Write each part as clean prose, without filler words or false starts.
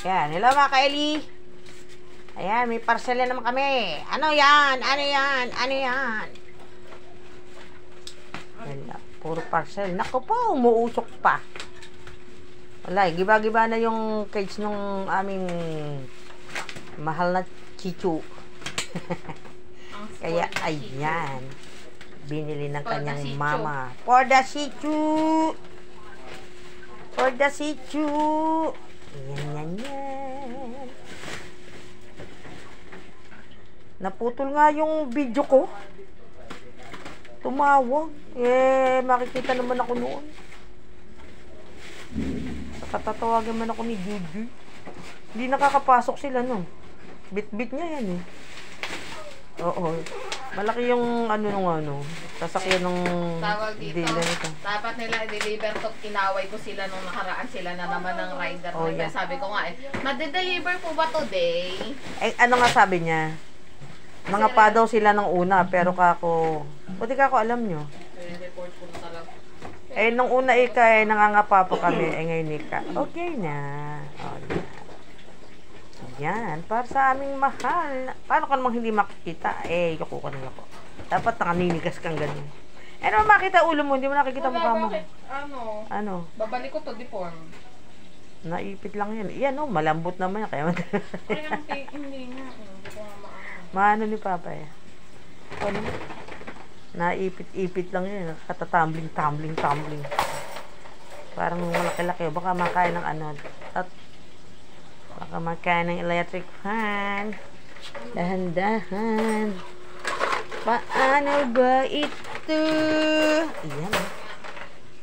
Yan, hello mga ka-Eli. Ayan, may parcel na naman kami. Ano yan? Ano yan? Ano yan? Wala, puro parcel. Naku po, umuusok pa. Wala, giba-giba na yung cage nung aming mahal na chichu. Kaya, ayan. Binili ng kanyang mama. For the chichu! For the chichu! Yan. Naputol nga yung video ko. Tumawag. Makikita naman ako noon. Katatawagan man ako ni Juju. Hindi nakakapasok sila, no? Bit-bit niya yan, eh. Oo. Malaki yung sasakyan ng tawag dito. Dapat nila i-deliver to. Inaway ko sila nung nakaraan, sila na naman ng rider. Yeah. Sabi ko nga made-deliver po ba today? Ano nga sabi niya? Mga pa daw sila ng una, pero kako, buti kako alam nyo. Report ko na talaga. Nung una nangangapa po kami, ngayon okay na. Yan, para sa aming mahal. Paano ka namang hindi makikita? Yoko ka na yoko. Dapat nakaninigas kang ganun. Ano makita ulo mo? Hindi mo nakikita mukha mo. Ano? Babalik ko to, deform. Naipit lang yan. Yan, malambot naman yan. Kaya hindi nga. Maano ni Papa eh. Ano? Naipit-ipit lang yan. Katatumbling. Parang malaki-laki. Baka makain ng baka makain ng electric fan. Dahan-dahan. Paano ba ito? Ayan.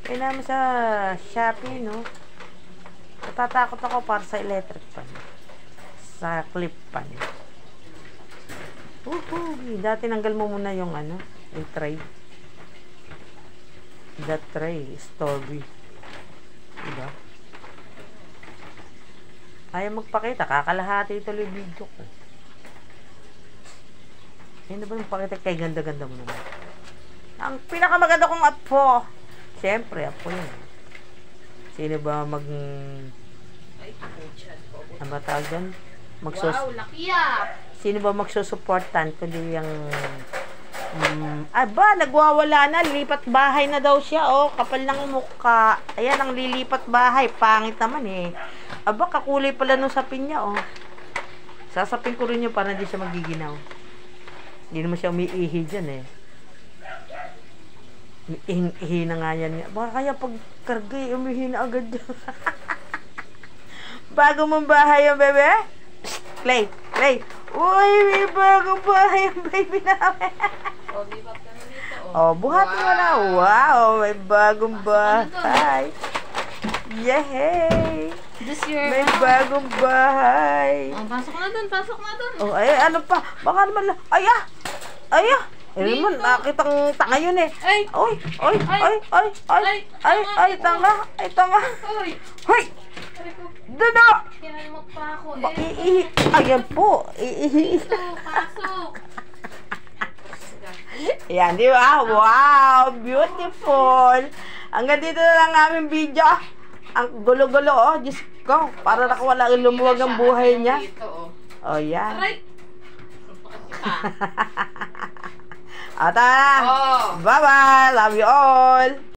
Kaya naman sa Shopee, no? Natatakot ako para sa electric fan. Sa clip fan. Dati nanggal mo muna yung yung tray. That tray, strawberry. Diba? Ayaw magpakita, kakalahati tuloy video ko. Hindi ba magpakita kay ganda-ganda mo naman? Ang pinakamaganda kong apo. Siyempre, apo yun. Sino ba ang batawag dyan? Wow, laki ah! Sino ba magsusuportan kundi yung nagwawala na, lipat bahay na daw siya, kapal ng mukha. Ayan, ang lilipat bahay, pangit naman eh. Kakulay pala nung sapin niya, Sasapin ko rin yun para hindi siya magiginaw. Hindi naman siya umiihi dyan eh. Ihi na nga yan. Baka kaya pag kargay, umihi na agad dyan. Bago mong bahay yung bebe? Play. Uy, may bagong bahay yung baby namin. Lipat ka na dito, buhat mo na. Wow, may bagong bahay. Yehey! May bagong bahay. Pasok na dun. Ano pa? Baka naman lang. Ay! Naman, nakitang tanga yun eh. Tanga. Hoy! Dada! Kinalimot pa ako Ayan po. Pasok. Yan, di ba? Wow! Beautiful! Hanggang dito na lang aming video. Ang gulo-gulo, Diyos ko. Para nakawala lumuwag ang buhay niya. Yan. Ata! Bye-bye! Love you all!